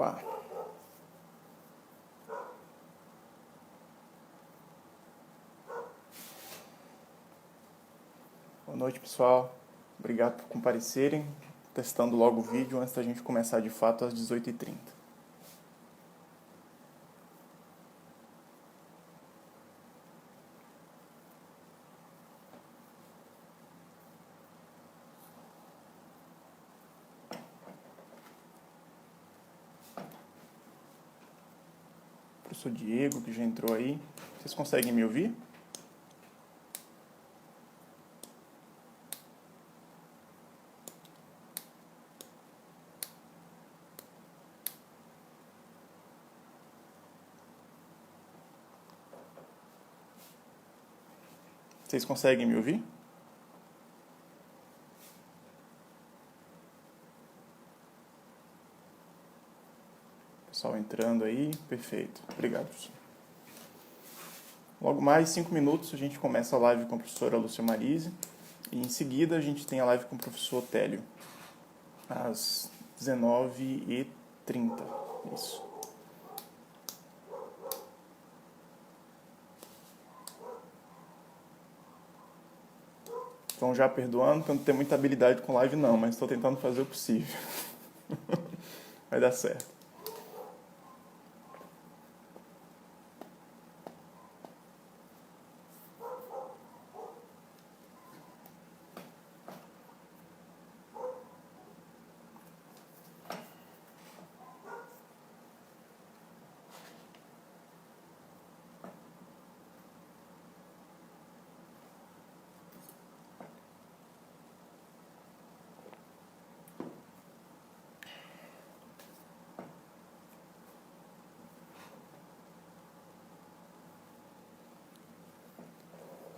Opa! Boa noite, pessoal. Obrigado por comparecerem. Testando logo o vídeo antes da gente começar de fato às 18h30. Professor Diego, que já entrou aí. Vocês conseguem me ouvir? Vocês conseguem me ouvir? Pessoal entrando aí, perfeito. Obrigado, professor. Logo mais 5 minutos a gente começa a live com a professora Lúcia Marise e em seguida a gente tem a live com o professor Télio, às 19h30. Isso. Então já perdoando, que eu não tenho muita habilidade com live não, mas estou tentando fazer o possível. Vai dar certo.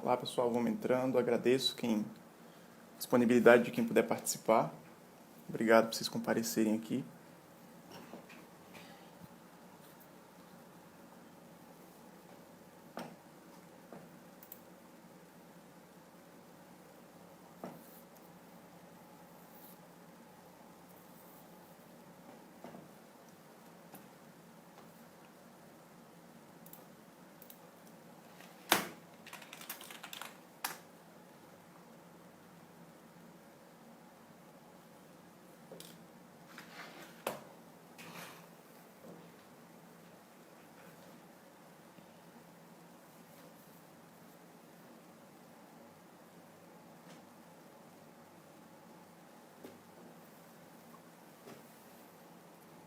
Olá, pessoal, vamos entrando. Agradeço a disponibilidade de quem puder participar. Obrigado por vocês comparecerem aqui.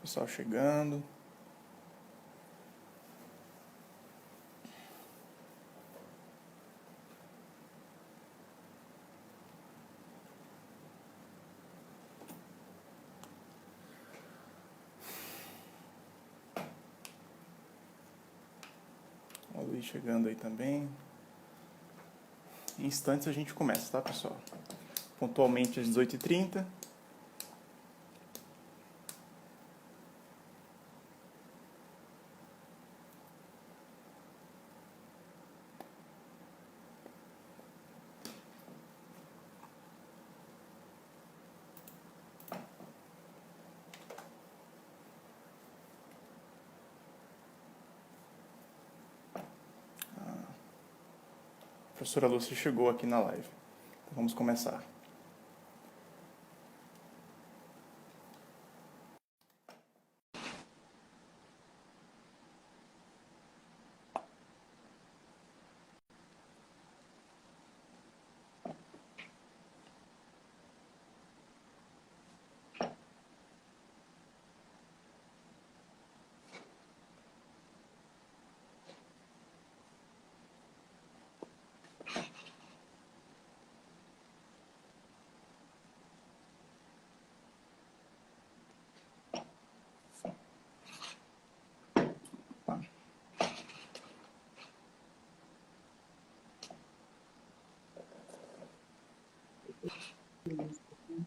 Pessoal chegando. O Luiz chegando aí também. Em instantes a gente começa, tá, pessoal? Pontualmente às 18h30. A professora Lúcia chegou aqui na live. Então vamos começar.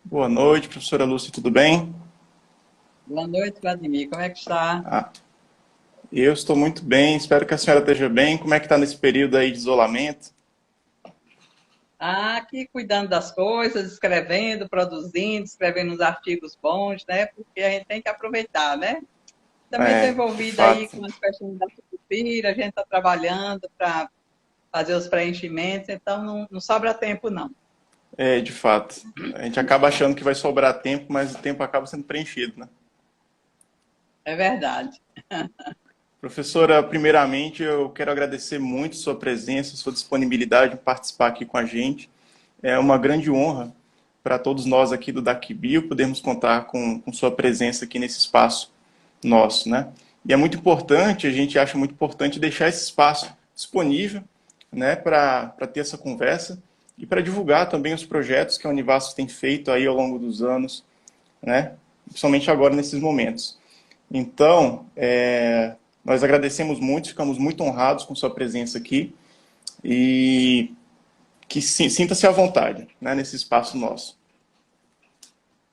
Boa noite, professora Lúcia, tudo bem? Boa noite, Vladimir. Como é que está? Eu estou muito bem, espero que a senhora esteja bem. Como é que está nesse período aí de isolamento? Aqui cuidando das coisas, escrevendo, produzindo, escrevendo uns artigos bons, né? Porque a gente tem que aproveitar, né? também estou De envolvida aí fato. com as questões da Sucupira, a gente está trabalhando para fazer os preenchimentos, então não sobra tempo, não. De fato. A gente acaba achando que vai sobrar tempo, mas o tempo acaba sendo preenchido, né? É verdade. Professora, primeiramente eu quero agradecer muito sua presença, sua disponibilidade em participar aqui com a gente. É uma grande honra para todos nós aqui do DACBio podermos contar com sua presença aqui nesse espaço nosso, né? E é muito importante, a gente acha muito importante deixar esse espaço disponível, né, para ter essa conversa e para divulgar também os projetos que a Univasf tem feito aí ao longo dos anos, né? Principalmente agora nesses momentos. Então, nós agradecemos muito, ficamos muito honrados com sua presença aqui e que sinta-se à vontade, né, nesse espaço nosso.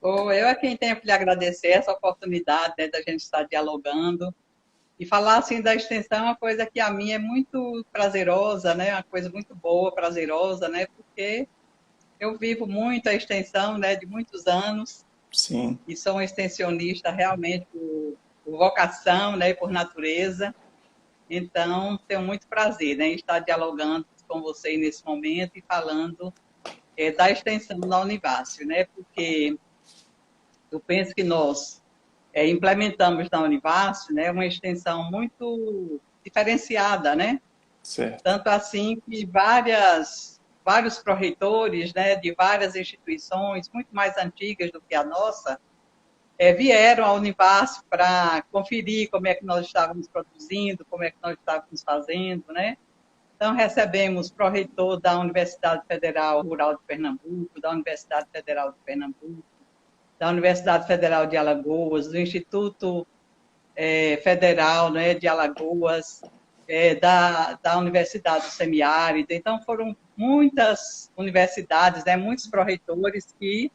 Eu é quem tenho que lhe agradecer essa oportunidade, né, da gente estar dialogando e falar assim da extensão, é uma coisa que a mim é muito prazerosa, né, uma coisa muito boa, prazerosa, né, porque eu vivo muito a extensão, né, de muitos anos. Sim. E sou um extensionista realmente por vocação, né, e por natureza. Então, tenho muito prazer, né, em estar dialogando com você nesse momento e falando da extensão da Univasf, né, porque eu penso que nós implementamos na Univasf, né, uma extensão muito diferenciada, né, Certo. tanto assim que vários pró-reitores, né, de várias instituições muito mais antigas do que a nossa, vieram à Univasf para conferir como é que nós estávamos produzindo, como é que nós estávamos fazendo, né? Então, recebemos pró-reitor da Universidade Federal Rural de Pernambuco, da Universidade Federal de Pernambuco, da Universidade Federal de Alagoas, do Instituto Federal, né, de Alagoas, da Universidade do Semiárido. Então, foram muitas universidades, né, muitos pró-reitores que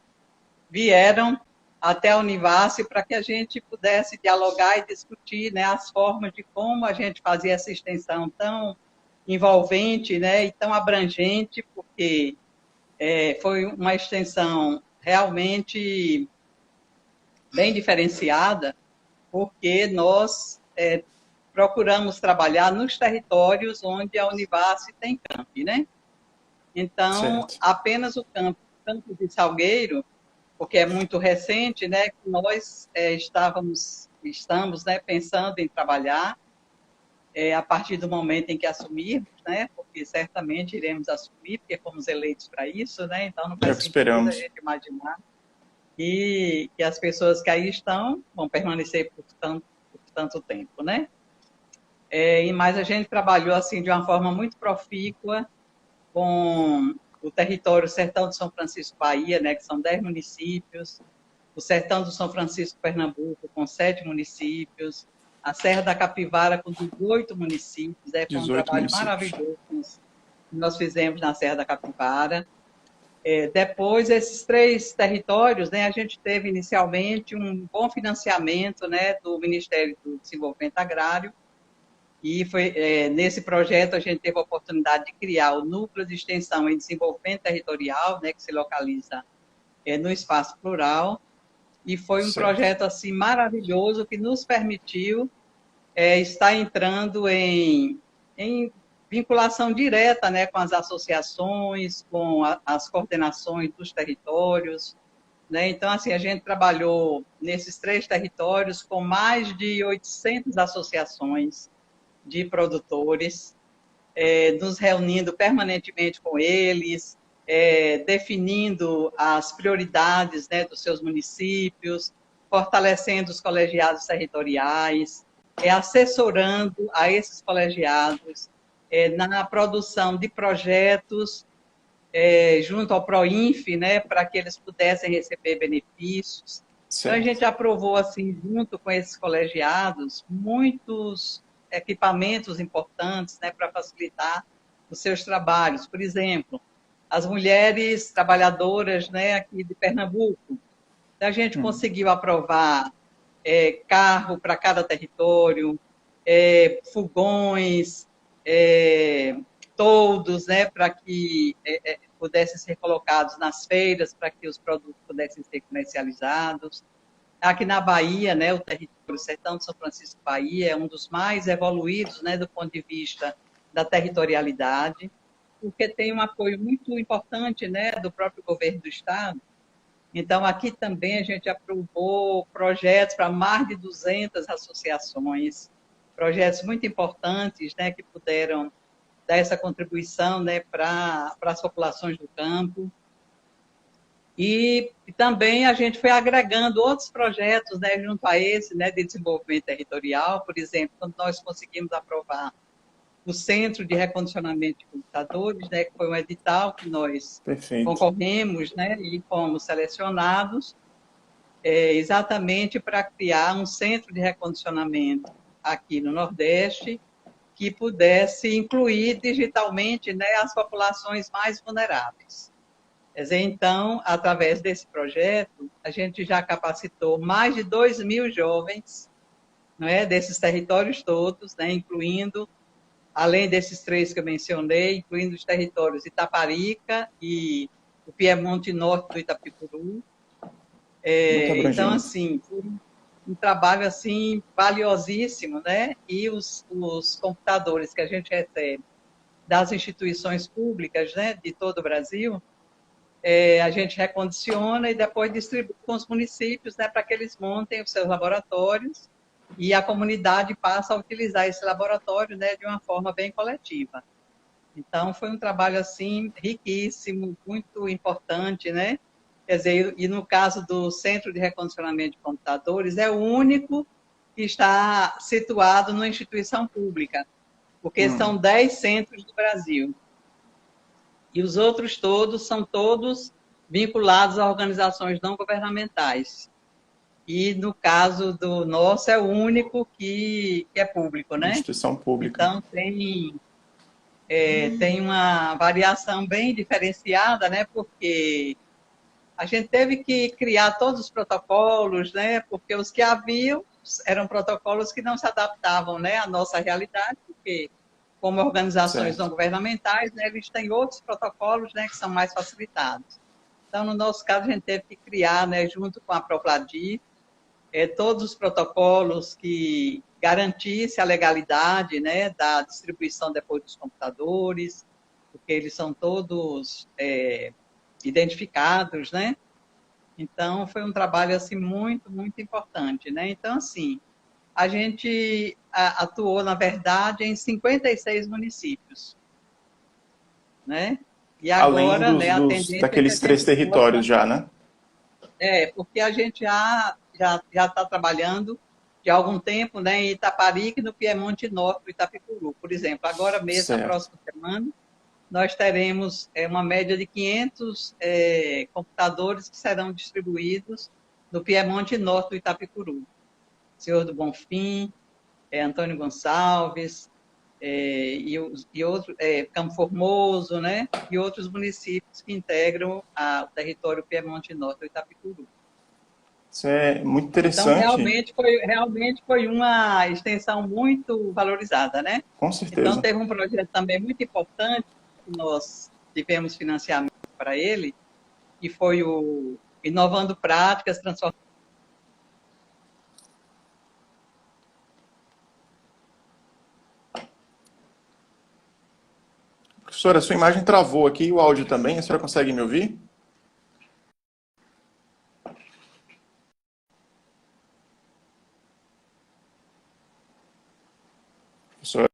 vieram até a Univasf para que a gente pudesse dialogar e discutir, né, as formas de como a gente fazia essa extensão tão envolvente, né, e tão abrangente, porque foi uma extensão realmente bem diferenciada, porque nós procuramos trabalhar nos territórios onde a Univasf tem campi, né? Então, Certo. apenas o campo de Salgueiro, porque é muito recente, né, que nós estamos, né, pensando em trabalhar a partir do momento em que assumirmos, né, porque certamente iremos assumir, porque fomos eleitos para isso, né, então não É o faz que sentido a esperamos. gente imaginar que as pessoas que aí estão vão permanecer por tanto tempo, né. Mas a gente trabalhou assim de uma forma muito profícua com o território Sertão de São Francisco Bahia, né, que são 10 municípios, o Sertão do São Francisco Pernambuco, com 7 municípios, a Serra da Capivara, com 18 municípios. Foi um 18 trabalho municípios. maravilhoso que nós fizemos na Serra da Capivara. Depois, esses 3 territórios, né, a gente teve inicialmente um bom financiamento, né, do Ministério do Desenvolvimento Agrário, e foi nesse projeto a gente teve a oportunidade de criar o Núcleo de Extensão em Desenvolvimento Territorial, né, que se localiza no Espaço Plural, e foi um Certo. projeto assim maravilhoso que nos permitiu estar entrando em vinculação direta, né, com as associações, com as coordenações dos territórios, né? Então, assim, a gente trabalhou nesses 3 territórios com mais de 800 associações de produtores, nos reunindo permanentemente com eles, definindo as prioridades, né, dos seus municípios, fortalecendo os colegiados territoriais, assessorando a esses colegiados na produção de projetos junto ao PROINF, né, para que eles pudessem receber benefícios. Então, a Certo. gente aprovou, assim, junto com esses colegiados, muitos equipamentos importantes, né, para facilitar os seus trabalhos. Por exemplo, as mulheres trabalhadoras, né, aqui de Pernambuco. Então, a gente conseguiu aprovar carro para cada território, fogões, toldos, né, para que pudessem ser colocados nas feiras, para que os produtos pudessem ser comercializados. Aqui na Bahia, né, o território Sertão de São Francisco Bahia é um dos mais evoluídos, né, do ponto de vista da territorialidade, porque tem um apoio muito importante, né, do próprio governo do estado. Então, aqui também a gente aprovou projetos para mais de 200 associações, projetos muito importantes, né, que puderam dar essa contribuição, né, para as populações do campo. E também a gente foi agregando outros projetos, né, junto a esse, né, de desenvolvimento territorial. Por exemplo, quando nós conseguimos aprovar o Centro de Recondicionamento de Computadores, né, que foi um edital que nós Perfeito. concorremos, né, e fomos selecionados exatamente para criar um centro de recondicionamento aqui no Nordeste que pudesse incluir digitalmente, né, as populações mais vulneráveis. Quer dizer, então, através desse projeto, a gente já capacitou mais de 2.000 jovens, não é, desses territórios todos, né, incluindo, além desses três que eu mencionei, incluindo os territórios Itaparica e o Piemonte Norte do Itapicuru. Muito Então, abrangente. assim, foi um trabalho assim valiosíssimo, né? E os computadores que a gente recebe das instituições públicas, né, de todo o Brasil, a gente recondiciona e depois distribui com os municípios, né, para que eles montem os seus laboratórios e a comunidade passa a utilizar esse laboratório, né, de uma forma bem coletiva. Então, foi um trabalho, assim, riquíssimo, muito importante, né? Quer dizer, e no caso do Centro de Recondicionamento de Computadores, é o único que está situado numa instituição pública, porque são 10 centros do Brasil. E os outros todos são todos vinculados a organizações não governamentais. E no caso do nosso é o único que é público, né? Instituição pública. Então tem uma variação bem diferenciada, né? Porque a gente teve que criar todos os protocolos, né? Porque os que haviam eram protocolos que não se adaptavam, né, à nossa realidade, porque como organizações não Certo. governamentais, né, eles têm outros protocolos, né, que são mais facilitados. Então, no nosso caso, a gente teve que criar, né, junto com a Propladir, todos os protocolos que garantissem a legalidade, né, da distribuição depois dos computadores, porque eles são todos identificados, né? Então, foi um trabalho assim muito, muito importante, né? Então, assim, a gente atuou, na verdade, em 56 municípios, né? E Além agora, né, a tendência é que a daqueles três gente possa... territórios já, né? Porque a gente já está trabalhando de algum tempo, né, em Itaparica e no Piemonte Norte do Itapicuru, por exemplo. Agora mesmo, na Certo. próxima semana, nós teremos uma média de 500 computadores que serão distribuídos no Piemonte Norte do Itapicuru. Senhor do Bonfim, Antônio Gonçalves, e outro, Campo Formoso, né? E outros municípios que integram o território Piemonte Norte do Itapicuru. Isso é muito Então, interessante, realmente foi uma extensão muito valorizada, né? com Então, certeza. teve um projeto também muito importante, que nós tivemos financiamento para ele, que foi o Inovando Práticas, Transformando. Professora, sua imagem travou aqui e o áudio também. A senhora consegue me ouvir? Professora?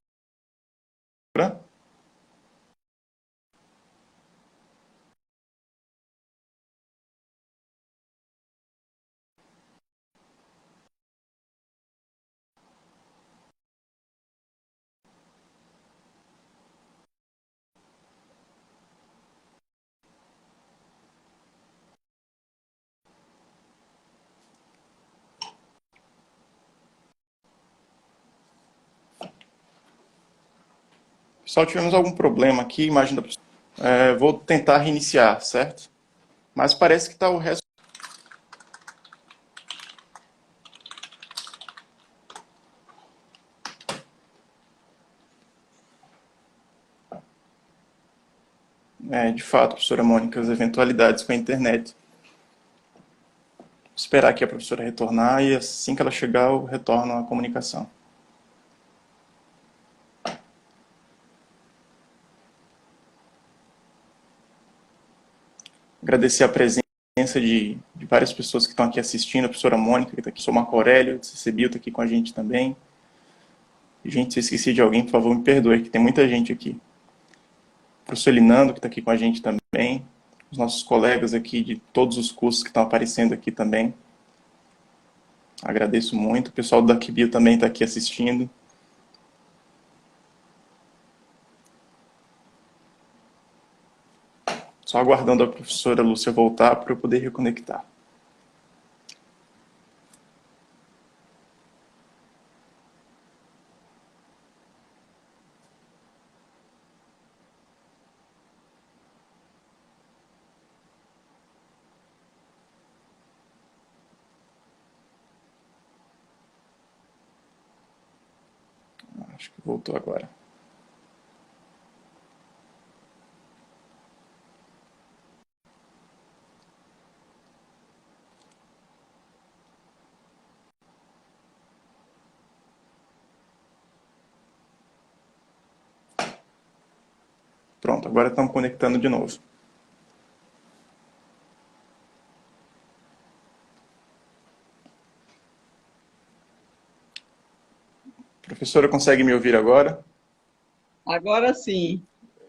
Pessoal, tivemos algum problema aqui, imagem da professora. Vou tentar reiniciar, certo? Mas parece que está o resto. De fato, professora Mônica, as eventualidades com a internet. esperar aqui a professora retornar e assim que ela chegar eu retorno a comunicação. Agradecer a presença de várias pessoas que estão aqui assistindo, a professora Mônica, que está aqui, o professor Marco Aurélio, o CCBio está aqui com a gente também. Gente, se eu esqueci de alguém, por favor, me perdoe, que tem muita gente aqui. O professor Linando, que está aqui com a gente também. Os nossos colegas aqui de todos os cursos que estão aparecendo aqui também. Agradeço muito. O pessoal do DACBio também está aqui assistindo. Só aguardando a professora Lúcia voltar para eu poder reconectar. Acho que voltou agora. Pronto, agora estamos conectando de novo. Professora, consegue me ouvir agora? Agora sim.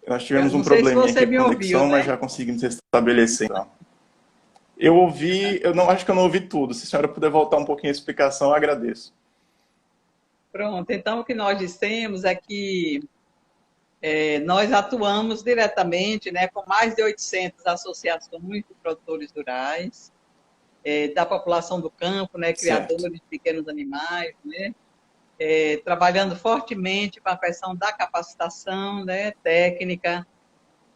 Nós Eu tivemos um não sei se probleminha você aqui me com a ouviu, conexão, mas né? já conseguimos restabelecer. Então. Eu ouvi, eu não acho que eu não ouvi tudo. Se a senhora puder voltar um pouquinho a explicação, eu agradeço. Pronto, então o que nós dissemos é que nós atuamos diretamente, né, com mais de 800 associações de produtores rurais, da população do campo, né, Certo. criadores de pequenos animais, né, trabalhando fortemente para a questão da capacitação, né, técnica,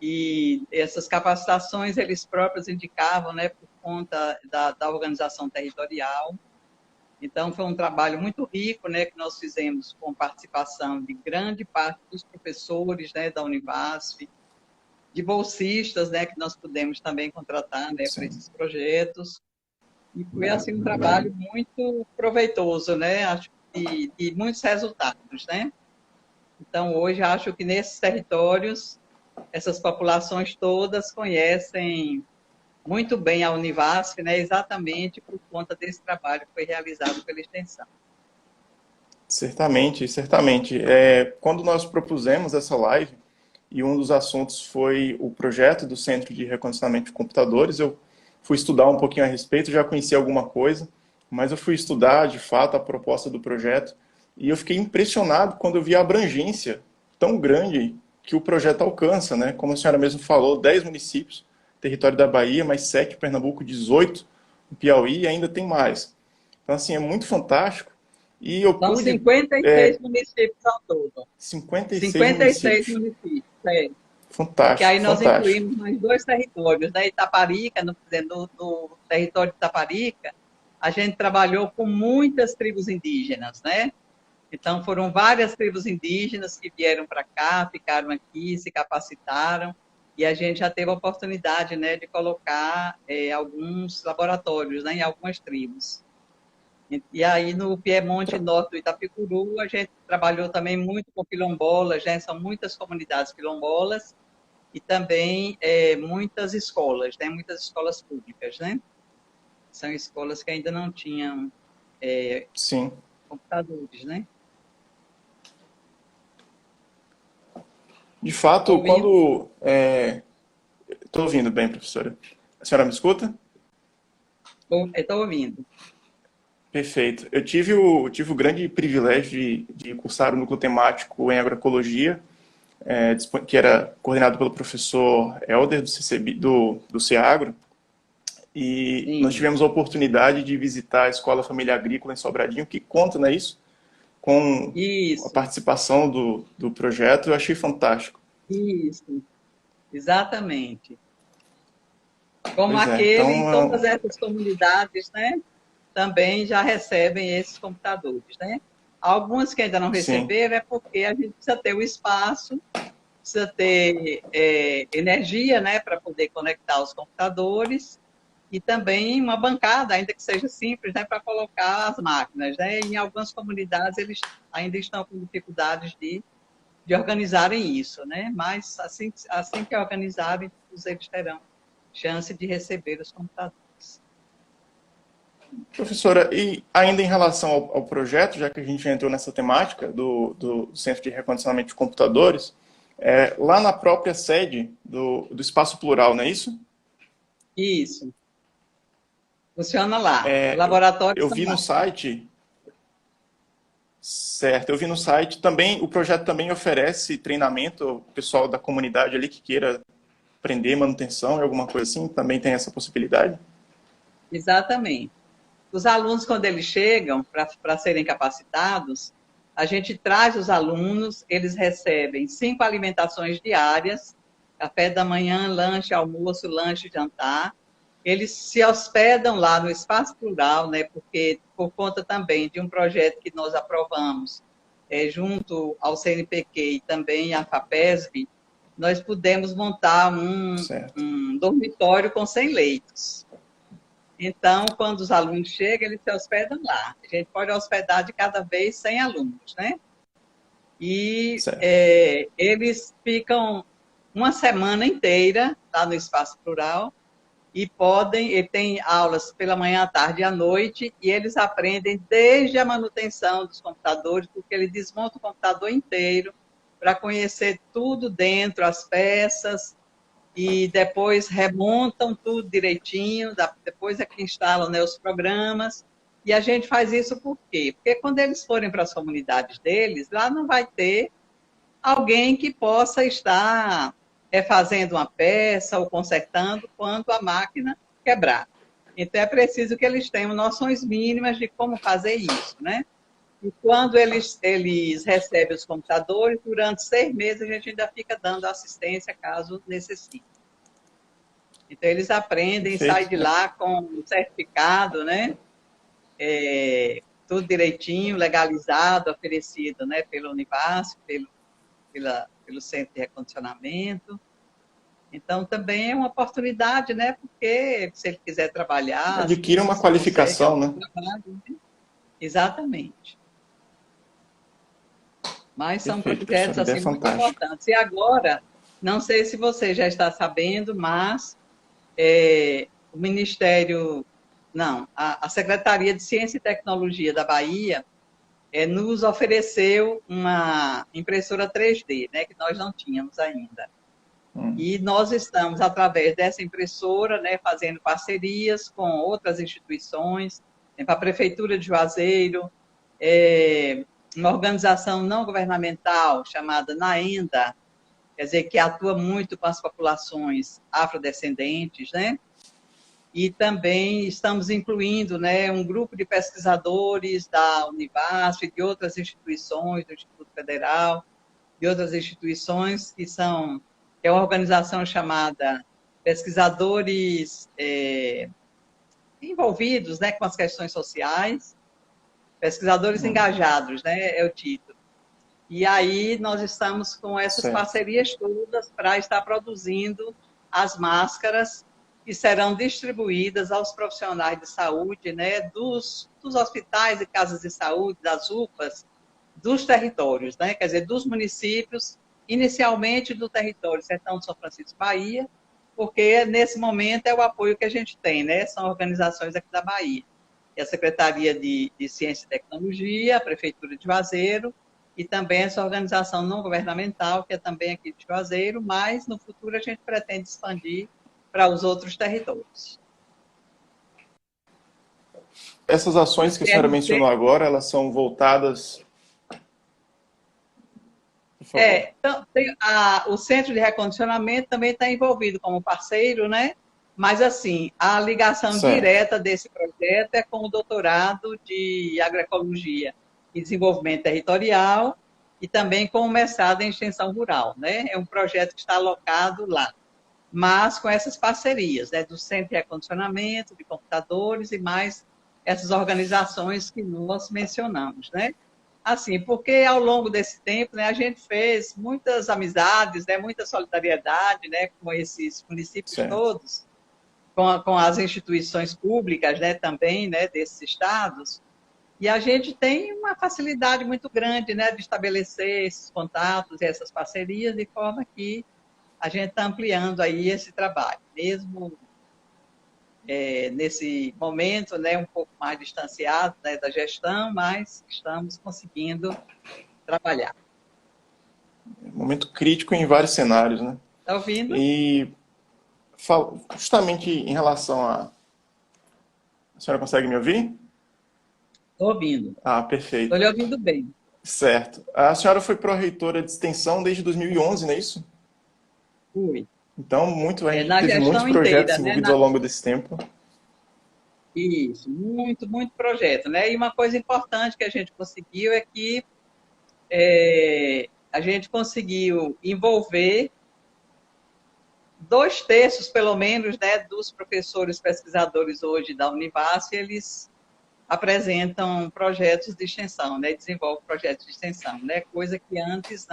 e essas capacitações eles próprios indicavam, né, por conta da organização territorial. Então, foi um trabalho muito rico, né, que nós fizemos com participação de grande parte dos professores, né, da Univasf, de bolsistas, né, que nós pudemos também contratar, né, para Sim. esses projetos. E foi, assim, um trabalho muito proveitoso, né, acho que de muitos resultados, né. Então, hoje, acho que nesses territórios, essas populações todas conhecem muito bem a Univasf, né, exatamente por conta desse trabalho que foi realizado pela extensão. Certamente, certamente. Quando nós propusemos essa live, e um dos assuntos foi o projeto do Centro de Recondicionamento de Computadores, eu fui estudar um pouquinho a respeito, já conhecia alguma coisa, mas eu fui estudar, de fato, a proposta do projeto, e eu fiquei impressionado quando eu vi a abrangência tão grande que o projeto alcança, né? Como a senhora mesmo falou, 10 municípios, território da Bahia, mais 7 em Pernambuco, 18 no Piauí e ainda tem mais. Então, assim, é muito fantástico. E eu São pude. 56 municípios ao todo. 56 56 municípios. municípios, que Fantástico, aí nós fantástico. incluímos mais dois territórios, né? Itaparica, no território de Itaparica, a gente trabalhou com muitas tribos indígenas, né? Então, foram várias tribos indígenas que vieram para cá, ficaram aqui, se capacitaram, e a gente já teve a oportunidade, né, de colocar alguns laboratórios, né, em algumas tribos. E aí, no Piemonte Norte do Itapicuru, a gente trabalhou também muito com quilombolas, né? São muitas comunidades quilombolas e também muitas escolas, né? Muitas escolas públicas, né? São escolas que ainda não tinham Sim. computadores, né? De Estou fato, ouvindo? quando. Estou ouvindo bem, professora. A senhora me escuta? Estou ouvindo. Perfeito. Eu tive o grande privilégio de cursar o núcleo temático em agroecologia, que era coordenado pelo professor Helder do CCB, do CEAGRO, e nós Sim, tivemos a oportunidade de visitar a Escola Família Agrícola em Sobradinho, que conta, não é isso? Com a isso, participação do projeto, eu achei fantástico. isso, exatamente. Como Pois é, aquele em então, todas essas comunidades, né? Também já recebem esses computadores, né? Algumas que ainda não sim, receberam é porque a gente precisa ter o espaço, precisa ter energia, né, para poder conectar os computadores, e também uma bancada, ainda que seja simples, né, para colocar as máquinas, né? Em algumas comunidades eles ainda estão com dificuldades de organizarem isso, né? Mas assim que organizarem, todos eles terão chance de receber os computadores. Professora, e ainda em relação ao projeto, já que a gente já entrou nessa temática do Centro de Recondicionamento de Computadores, lá na própria sede do Espaço Plural, não é isso? Isso, funciona lá. O É, laboratório eu está vi no lá. site, certo, eu vi no site também, o projeto também oferece treinamento ao pessoal da comunidade ali que queira aprender manutenção e alguma coisa assim, também tem essa possibilidade? Exatamente. Os alunos, quando eles chegam para serem capacitados, a gente traz os alunos, eles recebem 5 alimentações diárias, café da manhã, lanche, almoço, lanche, jantar. Eles se hospedam lá no Espaço Plural, né, porque por conta também de um projeto que nós aprovamos junto ao CNPq e também à FAPESB, nós pudemos montar Certo. um dormitório com 100 leitos. Então, quando os alunos chegam, eles se hospedam lá. A gente pode hospedar de cada vez 100 alunos, né? E Certo. eles ficam uma semana inteira lá no Espaço Plural e ele tem aulas pela manhã, à tarde e à noite, e eles aprendem desde a manutenção dos computadores, porque ele desmonta o computador inteiro para conhecer tudo dentro, as peças, e depois remontam tudo direitinho, depois é que instalam, né, os programas, e a gente faz isso por quê? Porque quando eles forem para as comunidades deles, lá não vai ter alguém que possa estar fazendo uma peça ou consertando quando a máquina quebrar. Então, é preciso que eles tenham noções mínimas de como fazer isso, né? E quando eles recebem os computadores, durante 6 meses, a gente ainda fica dando assistência caso necessite. Então, eles aprendem, saem Perfeito. de lá com o certificado, né? Tudo direitinho, legalizado, oferecido, né? Pelo Univasf, pelo Centro de Recondicionamento. Então, também é uma oportunidade, né? Porque se ele quiser trabalhar, as Adquira uma crianças conseguem qualificação, algum né? trabalho, né? Exatamente. Mas são Perfeito, projetos professora. A ideia é assim muito fantástica. importantes. E agora, não sei se você já está sabendo, mas o Ministério, não, a Secretaria de Ciência e Tecnologia da Bahia nos ofereceu uma impressora 3D, né, que nós não tínhamos ainda. E nós estamos, através dessa impressora, né, fazendo parcerias com outras instituições, a Prefeitura de Juazeiro, uma organização não governamental chamada Naenda, quer dizer, que atua muito com as populações afrodescendentes, né? E também estamos incluindo, né, um grupo de pesquisadores da Univasf, de outras instituições, do Instituto Federal, de outras instituições que é uma organização chamada Pesquisadores Envolvidos, né, com as questões sociais, Pesquisadores Engajados, né, é o título. E aí nós estamos com essas Certo. parcerias todas para estar produzindo as máscaras que serão distribuídas aos profissionais de saúde, né, dos hospitais e casas de saúde, das UPAs, dos territórios, né, quer dizer, dos municípios, inicialmente do território Sertão de São Francisco, Bahia, porque nesse momento é o apoio que a gente tem, né, são organizações aqui da Bahia. É a Secretaria de Ciência e Tecnologia, a Prefeitura de Juazeiro, e também essa organização não governamental, que é também aqui de Juazeiro, mas no futuro a gente pretende expandir para os outros territórios. Essas O ações que a senhora CRC, mencionou agora, elas são voltadas, por favor. então, o Centro de Recondicionamento também está envolvido como parceiro, né? Mas, assim, a ligação Certo. direta desse projeto é com o doutorado de Agroecologia e Desenvolvimento Territorial e também com o mestrado em Extensão Rural, né? É um projeto que está alocado lá, mas com essas parcerias, né? Do Centro de Recondicionamento, de computadores e mais essas organizações que nós mencionamos, né? Assim, porque ao longo desse tempo, né, a gente fez muitas amizades, né, muita solidariedade, né, com esses municípios Certo. todos, com as instituições públicas, né, também, né, desses estados, e a gente tem uma facilidade muito grande, né, de estabelecer esses contatos e essas parcerias, de forma que a gente está ampliando aí esse trabalho, mesmo nesse momento, né, um pouco mais distanciado, né, da gestão, mas estamos conseguindo trabalhar. Momento crítico em vários cenários, né? Está ouvindo? E justamente em relação a... A senhora consegue me ouvir? Estou ouvindo. Ah, Estou perfeito. lhe ouvindo bem. Certo. A senhora foi pró-reitora de extensão desde 2011, não é isso? Fui. Então, a gente Na teve muitos gestão projetos inteira, né? envolvidos ao longo desse tempo. Isso, muito, muito projeto, né? E uma coisa importante que a gente conseguiu é que a gente conseguiu envolver 2/3, pelo menos, né, dos professores pesquisadores hoje da Univasf, eles apresentam projetos de extensão, né? Desenvolvem projetos de extensão, né? Coisa que antes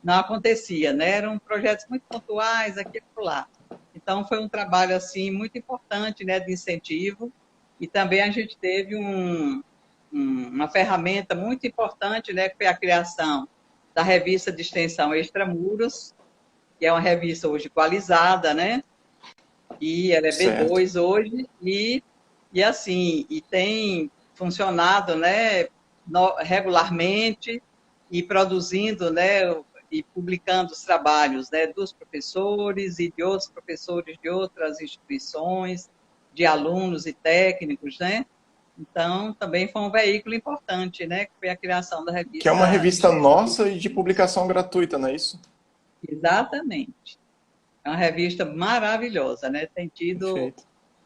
não acontecia, né? Eram projetos muito pontuais aqui e lá. Então, foi um trabalho assim muito importante, né, de incentivo, e também a gente teve uma ferramenta muito importante, né, que foi a criação da revista de extensão Extramuros, que é uma revista hoje equalizada, né? E ela é Certo. B2 hoje, e assim, e tem funcionado, né, regularmente, e produzindo, né, e publicando os trabalhos, né, dos professores e de outros professores de outras instituições, de alunos e técnicos, né? Então, também foi um veículo importante, né, que foi a criação da Que é uma revista de revista extensão. nossa e de publicação gratuita, não é isso? Exatamente. É uma revista maravilhosa, né? Tem tido Perfeito.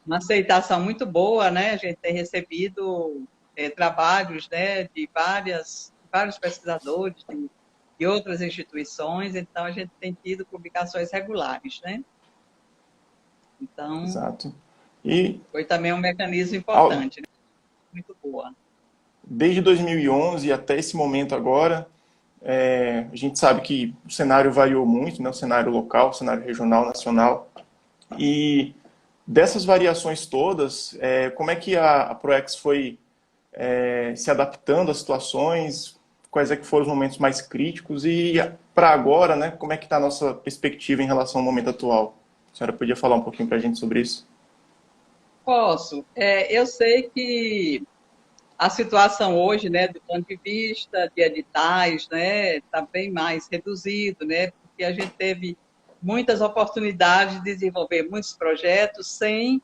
uma aceitação muito boa, né? A gente tem recebido trabalhos, né, de vários pesquisadores de outras instituições, então a gente tem tido publicações regulares, né? Então, Exato. E foi também um mecanismo ao- importante, né? Muito boa. desde 2011 até esse momento agora, a gente sabe que o cenário variou muito, né? O cenário local, o cenário regional, nacional. E dessas variações todas, como é que a ProEx foi se adaptando às situações? Quais é que foram os momentos mais críticos? E para agora, né, como é que está a nossa perspectiva em relação ao momento atual? A senhora podia falar um pouquinho para a gente sobre isso? Posso. Eu sei que a situação hoje, né, do ponto de vista de editais, né, está bem mais reduzido, né, porque a gente teve muitas oportunidades de desenvolver muitos projetos sem,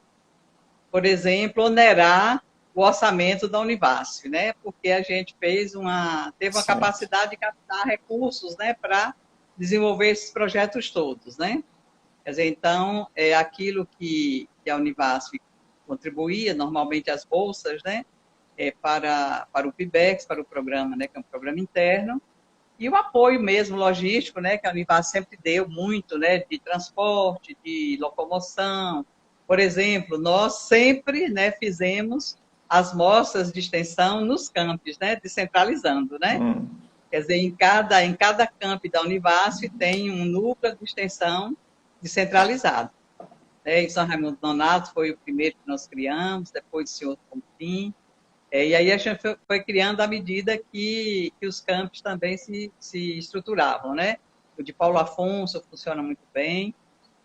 por exemplo, onerar o orçamento da Univasf, né, porque a gente teve uma Certo. capacidade de captar recursos, né, para desenvolver esses projetos todos, né. Quer dizer, então, aquilo que a Univasf contribuía, normalmente as bolsas, né, para o PIBEX, para o programa, né, que é um programa interno, e o apoio mesmo logístico, né, que a Univasf sempre deu muito, né, de transporte, de locomoção. Por exemplo, nós sempre, né, fizemos as mostras de extensão nos campos, né, descentralizando, né? Quer dizer, em cada campo da Univasf tem um núcleo de extensão descentralizado. Né? Em São Raimundo Nonato foi o primeiro que nós criamos, depois o senhor Confim, e aí a gente foi criando à medida que os campos também se estruturavam, né? O de Paulo Afonso funciona muito bem.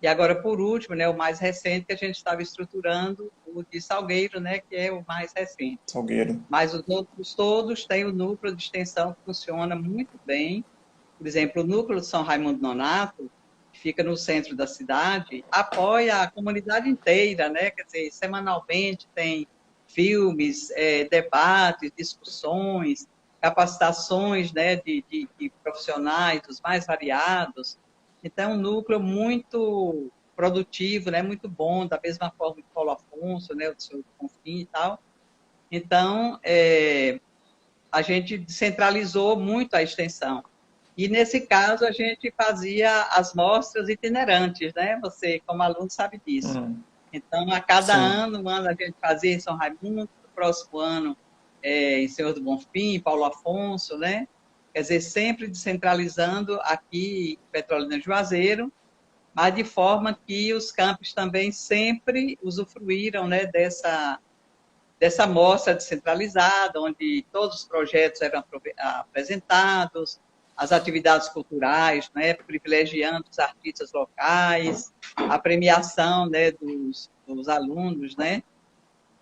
E agora, por último, né, o mais recente que a gente estava estruturando, o de Salgueiro, né, que é o mais recente. Salgueiro. Mas os outros todos têm o núcleo de extensão que funciona muito bem. Por exemplo, o núcleo de São Raimundo Nonato, que fica no centro da cidade, apoia a comunidade inteira, né? Quer dizer, semanalmente tem filmes, debates, discussões, capacitações, né, de profissionais dos mais variados. Então, é um núcleo muito produtivo, né, muito bom, da mesma forma que Paulo Afonso, né, o senhor Confim e tal. Então, a gente descentralizou muito a extensão. E, nesse caso, a gente fazia as mostras itinerantes, né? Você, como aluno, sabe disso. Então, a cada Sim. ano, um ano a gente fazia em São Raimundo, no próximo ano em Senhor do Bonfim, Paulo Afonso, né? Quer dizer, sempre descentralizando aqui em Petrolina Juazeiro, mas de forma que os campos também sempre usufruíram, né, dessa mostra descentralizada, onde todos os projetos eram apresentados, as atividades culturais, né, privilegiando os artistas locais, a premiação, né, dos alunos, né,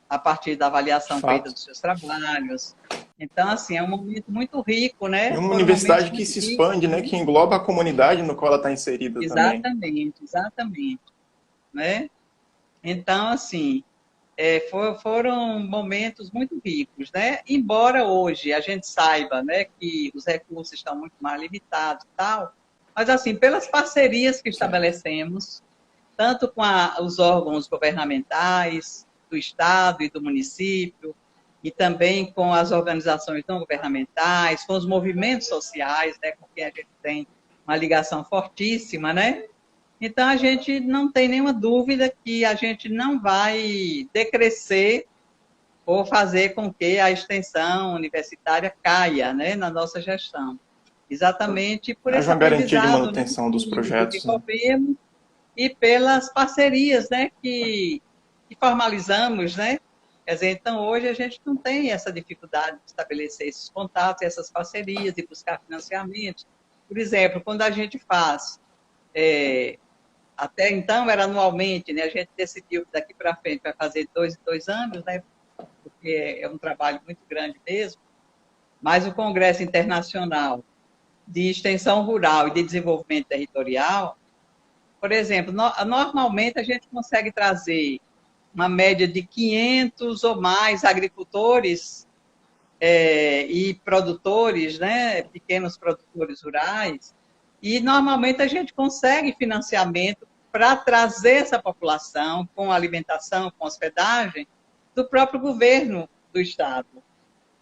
a partir da De avaliação feita fato. dos seus trabalhos. Então, assim, é um momento muito rico, E né? uma Foram momentos universidade que muito se ricos, expande, né? né? Que engloba a comunidade no qual ela está inserida também. Exatamente, exatamente, né? Então, assim, foram momentos muito ricos, né? Embora hoje a gente saiba, né, que os recursos estão muito mais limitados e tal, mas, assim, pelas parcerias que Certo. estabelecemos, tanto com os órgãos governamentais do Estado e do município, e também com as organizações não governamentais, com os movimentos sociais, né, com quem a gente tem uma ligação fortíssima, né? Então, a gente não tem nenhuma dúvida que a gente não vai decrescer ou fazer com que a extensão universitária caia, né, na nossa gestão. Exatamente por Haja esse uma garantia de aprendizado, né, manutenção dos que projetos, né? desenvolvemos e pelas parcerias, né, que formalizamos, né? Quer dizer, então hoje a gente não tem essa dificuldade de estabelecer esses contatos, essas parcerias e buscar financiamentos. Por exemplo, quando a gente faz, até então era anualmente, né? A gente decidiu que daqui para frente vai fazer 2 em 2 anos, né? Porque é um trabalho muito grande mesmo. Mas o Congresso Internacional de Extensão Rural e de Desenvolvimento Territorial, por exemplo, normalmente a gente consegue trazer uma média de 500 ou mais agricultores e produtores, né, pequenos produtores rurais, e normalmente a gente consegue financiamento para trazer essa população com alimentação, com hospedagem, do próprio governo do Estado.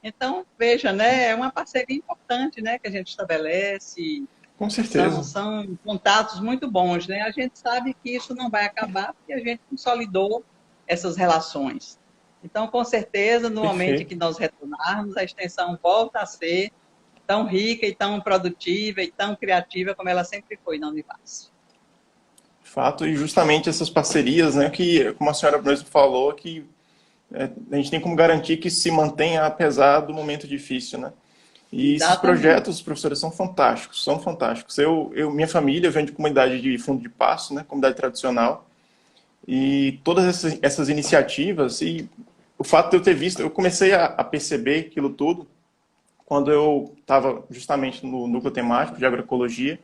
Então, veja, né, é uma parceria importante, né, que a gente estabelece, Com são, certeza. são contatos muito bons, né? A gente sabe que isso não vai acabar porque a gente consolidou essas relações. Então, com certeza, no momento em que Perfeito. nós retornarmos, a extensão volta a ser tão rica e tão produtiva e tão criativa como ela sempre foi na Univasf. De fato, e justamente essas parcerias, né? Que, como a senhora mesmo falou, que a gente tem como garantir que se mantenha apesar do momento difícil, né? E esses Exatamente. projetos, professores, são fantásticos, são fantásticos. Minha família vem de comunidade de fundo de passo, né? Comunidade tradicional. E todas essas iniciativas, e o fato de eu ter visto, eu comecei a perceber aquilo tudo quando eu estava justamente no núcleo temático de agroecologia,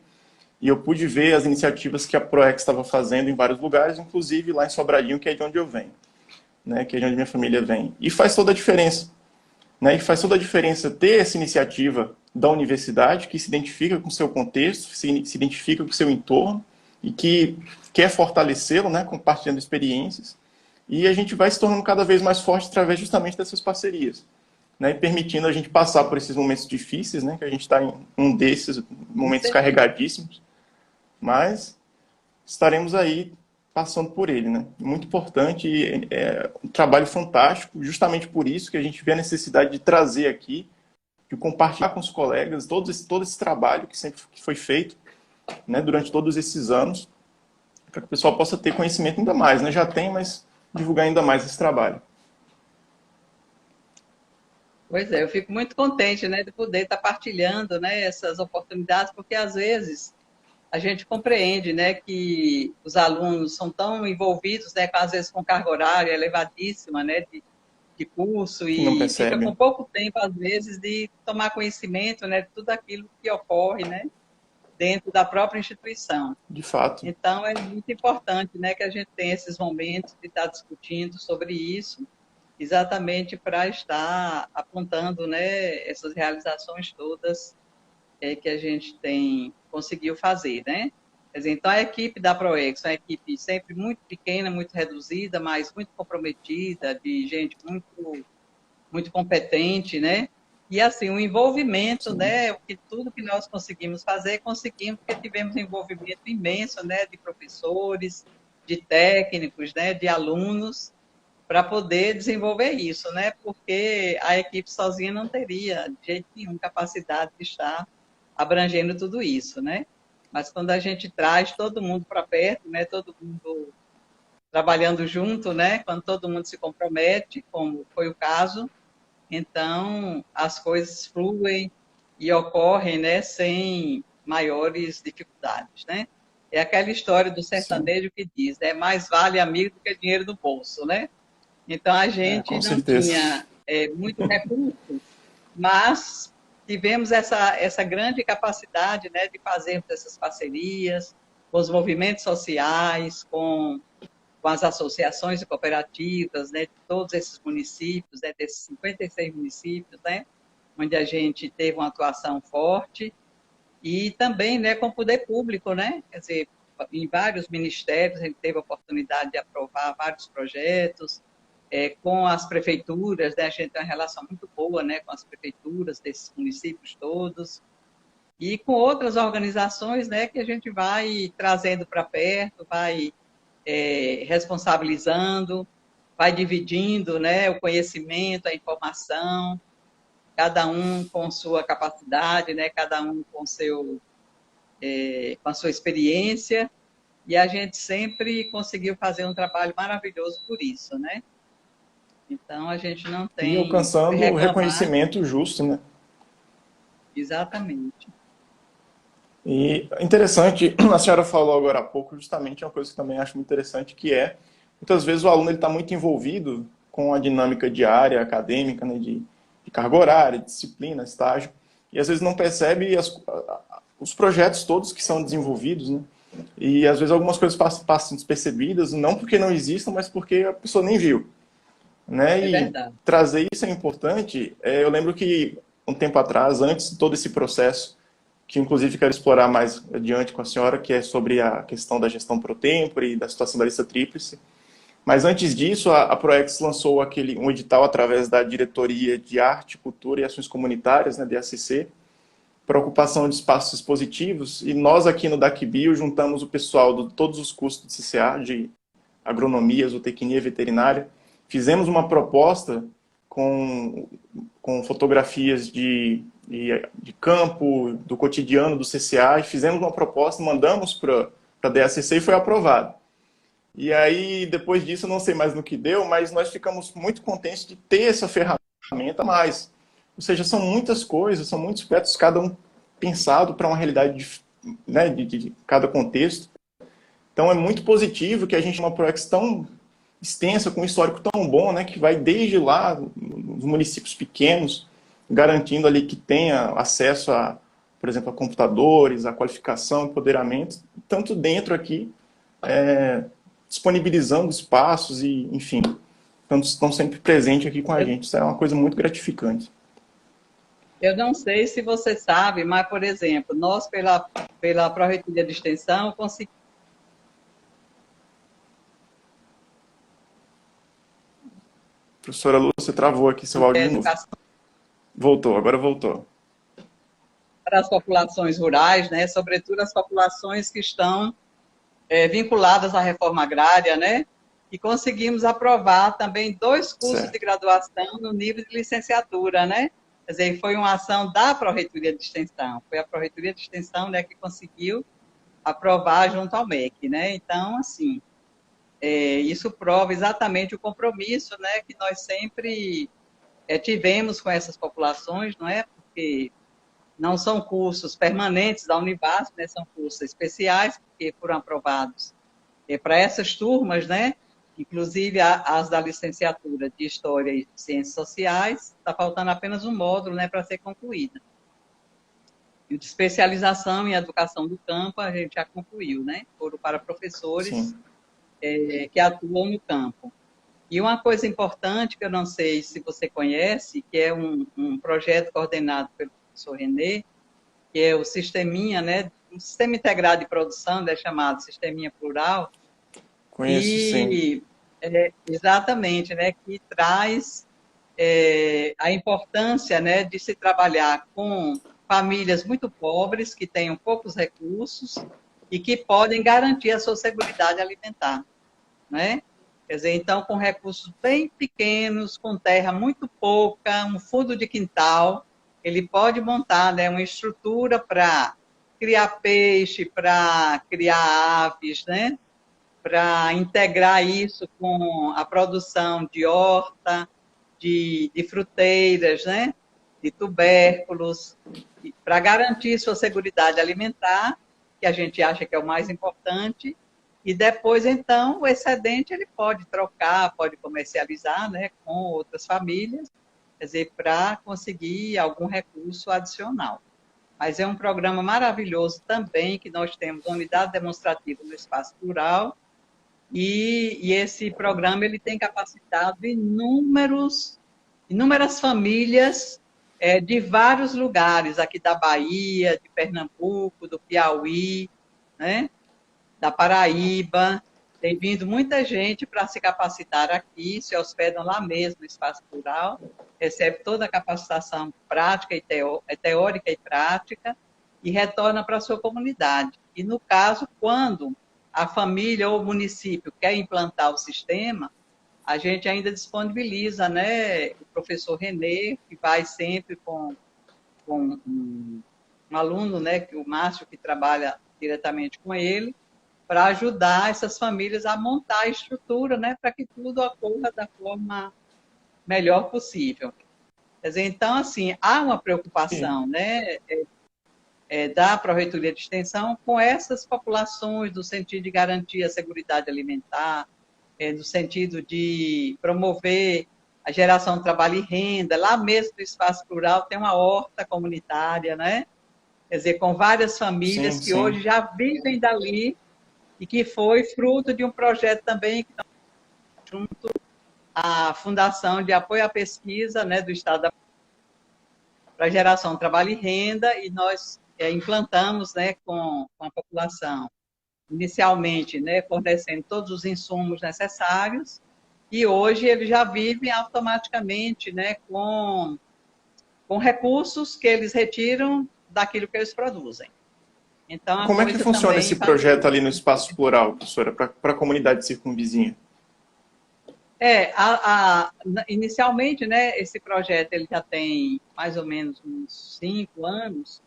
e eu pude ver as iniciativas que a ProEx estava fazendo em vários lugares, inclusive lá em Sobradinho, que é de onde eu venho, né, que é de onde minha família vem. E faz toda a diferença. Né, e faz toda a diferença ter essa iniciativa da universidade que se identifica com o seu contexto, se identifica com o seu entorno e que quer fortalecê-lo, né, compartilhando experiências. E a gente vai se tornando cada vez mais forte através justamente dessas parcerias, né, e permitindo a gente passar por esses momentos difíceis, né, que a gente está em um desses Com momentos certeza. carregadíssimos, mas estaremos aí passando por ele, né? Muito importante, um trabalho fantástico, justamente por isso que a gente vê a necessidade de trazer aqui, de compartilhar com os colegas todo esse trabalho que sempre foi feito, né, durante todos esses anos, para que o pessoal possa ter conhecimento ainda mais, né? Já tem, mas divulgar ainda mais esse trabalho. Pois é, eu fico muito contente, né, de poder estar partilhando, né, essas oportunidades, porque às vezes a gente compreende, né, que os alunos são tão envolvidos, né, às vezes com carga horária elevadíssima, né, de curso Que não e fica com percebe, pouco tempo, às vezes, de tomar conhecimento, né, de tudo aquilo que ocorre, né, dentro da própria instituição. de fato. Então, é muito importante, né, que a gente tenha esses momentos de estar discutindo sobre isso, exatamente para estar apontando, né, essas realizações todas que a gente conseguiu fazer, né? Quer dizer, então, a equipe da ProEx é uma equipe sempre muito pequena, muito reduzida, mas muito comprometida, de gente muito, muito competente, né? E, assim, o envolvimento, Sim, né? Tudo que nós conseguimos fazer, conseguimos porque tivemos um envolvimento imenso, né? De professores, de técnicos, né? De alunos, para poder desenvolver isso, né? Porque a equipe sozinha não teria, de jeito nenhum, capacidade de estar abrangendo tudo isso, né? Mas quando a gente traz todo mundo para perto, né, todo mundo trabalhando junto, né, quando todo mundo se compromete, como foi o caso, então as coisas fluem e ocorrem, né, sem maiores dificuldades, né? É aquela história do Sim, sertanejo que diz, né, mais vale amigo do que dinheiro no bolso, né? Então a gente com não certeza. tinha muito recurso, mas tivemos essa grande capacidade, né, de fazermos essas parcerias com os movimentos sociais, com as associações e cooperativas, né, de todos esses municípios, né, desses 56 municípios, né, onde a gente teve uma atuação forte, e também, né, com o poder público, né, quer dizer, em vários ministérios a gente teve a oportunidade de aprovar vários projetos, com as prefeituras, né, a gente tem uma relação muito boa, né, com as prefeituras desses municípios todos, e com outras organizações, né, que a gente vai trazendo para perto, vai responsabilizando, vai dividindo, né, o conhecimento, a informação, cada um com sua capacidade, né, cada um com a sua experiência, e a gente sempre conseguiu fazer um trabalho maravilhoso por isso, né? Então, a gente não E tem o que alcançando o reclamar, reconhecimento justo, né? exatamente. E interessante, a senhora falou agora há pouco, justamente uma coisa que também acho muito interessante, que é, muitas vezes o aluno está muito envolvido com a dinâmica diária, acadêmica, né, de carga horária, disciplina, estágio, e às vezes não percebe os projetos todos que são desenvolvidos, né? E às vezes algumas coisas passam despercebidas, não porque não existam, mas porque a pessoa nem viu, né? É E verdade. trazer isso é importante. Eu lembro que um tempo atrás, antes de todo esse processo, que inclusive quero explorar mais adiante com a senhora, que é sobre a questão da gestão pro tempore e da situação da lista tríplice. Mas antes disso, a Proex lançou um edital através da Diretoria de Arte, Cultura e Ações Comunitárias, né, DACC, para ocupação de espaços expositivos, e nós aqui no DACBio juntamos o pessoal de todos os cursos do CCA, de agronomia, zootecnia e veterinária, fizemos uma proposta com, com fotografias de campo, do cotidiano do CCA, e fizemos uma proposta, mandamos para a DACC e foi aprovado. E aí, depois disso, eu não sei mais no que deu, mas nós ficamos muito contentes de ter essa ferramenta a mais. Ou seja, são muitas coisas, são muitos aspectos, cada um pensado para uma realidade, né, de cada contexto. Então é muito positivo que a gente tenha uma Proex tão extensa, com um histórico tão bom, né, que vai desde lá, nos municípios pequenos, garantindo ali que tenha acesso a, por exemplo, a computadores, a qualificação, empoderamento, tanto dentro aqui, disponibilizando espaços e, enfim, estão sempre presentes aqui com a Eu, gente. Isso é uma coisa muito gratificante. eu não sei se você sabe, mas, por exemplo, nós, pela Pró-Reitoria de Extensão, conseguimos Professora Lu, você travou aqui seu áudio de novo. educação Voltou, agora voltou. para as populações rurais, né, sobretudo as populações que estão vinculadas à reforma agrária, né? E conseguimos aprovar também 2 cursos de Certo. graduação no nível de licenciatura, né? Quer dizer, foi uma ação da Pró-Reitoria de Extensão. Foi a Pró-Reitoria de Extensão, né, que conseguiu aprovar junto ao MEC, né? Então, assim, isso prova exatamente o compromisso, né, que nós sempre tivemos com essas populações, não é? Porque não são cursos permanentes da Univasf, né? São cursos especiais, porque foram aprovados para essas turmas, né? Inclusive as da licenciatura de História e Ciências Sociais, está faltando apenas um módulo, né, para ser concluída. E o de especialização em educação do campo a gente já concluiu, né? Foram para professores Sim. que atuam no campo. E uma coisa importante que eu não sei se você conhece, que é um projeto coordenado pelo professor Renê, que é o Sisteminha, né? Um sistema integrado de produção, né, chamado Sisteminha Plural, Conheço, sim. que exatamente, né, que traz a importância, né, de se trabalhar com famílias muito pobres, que tenham poucos recursos e que podem garantir a sua segurança alimentar, né? Quer dizer, então, com recursos bem pequenos, com terra muito pouca, um fundo de quintal, ele pode montar, né, uma estrutura para criar peixe, para criar aves, né? Para integrar isso com a produção de horta, de fruteiras, né? De tubérculos, para garantir sua segurança alimentar, que a gente acha que é o mais importante, e depois, então, o excedente ele pode trocar, pode comercializar, né, com outras famílias, quer dizer, para conseguir algum recurso adicional. Mas é um programa maravilhoso também, que nós temos uma unidade demonstrativa no espaço rural, e esse programa ele tem capacitado inúmeras famílias de vários lugares, aqui da Bahia, de Pernambuco, do Piauí, né, da Paraíba. Tem vindo muita gente para se capacitar aqui, se hospedam lá mesmo no espaço rural, recebe toda a capacitação prática e teórica e prática, e retorna para a sua comunidade. E, no caso, quando a família ou o município quer implantar o sistema, a gente ainda disponibiliza, né, o professor Renê, que vai sempre com um aluno, né, o Márcio, que trabalha diretamente com ele, para ajudar essas famílias a montar a estrutura, né, para que tudo ocorra da forma melhor possível. Quer dizer, então, assim, há uma preocupação, né, da Pró-Reitoria de Extensão com essas populações, no sentido de garantir a segurança alimentar, no sentido de promover a geração de trabalho e renda. Lá mesmo no espaço rural tem uma horta comunitária, né? Quer dizer, com várias famílias Sim, que sim. hoje já vivem dali e que foi fruto de um projeto também que junto à Fundação de Apoio à Pesquisa, né, do Estado da para geração de trabalho e renda, e nós implantamos, né, com a população, inicialmente, né, fornecendo todos os insumos necessários, e hoje eles já vivem automaticamente, né, com recursos que eles retiram daquilo que eles produzem. Então, a Como é que coisa funciona também esse vai... projeto ali no espaço rural, professora, para a comunidade circunvizinha? Inicialmente, né, esse projeto ele já tem mais ou menos uns 5 anos.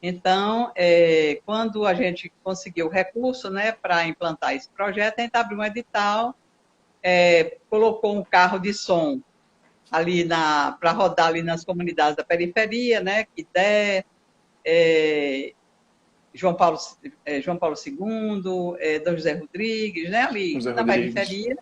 Então, quando a gente conseguiu o recurso, né, para implantar esse projeto, a gente abriu um edital, colocou um carro de som ali para rodar ali nas comunidades da periferia, né, Quidé, João Paulo II, Dom José Rodrigues, né, ali José na Rodrigues. periferia,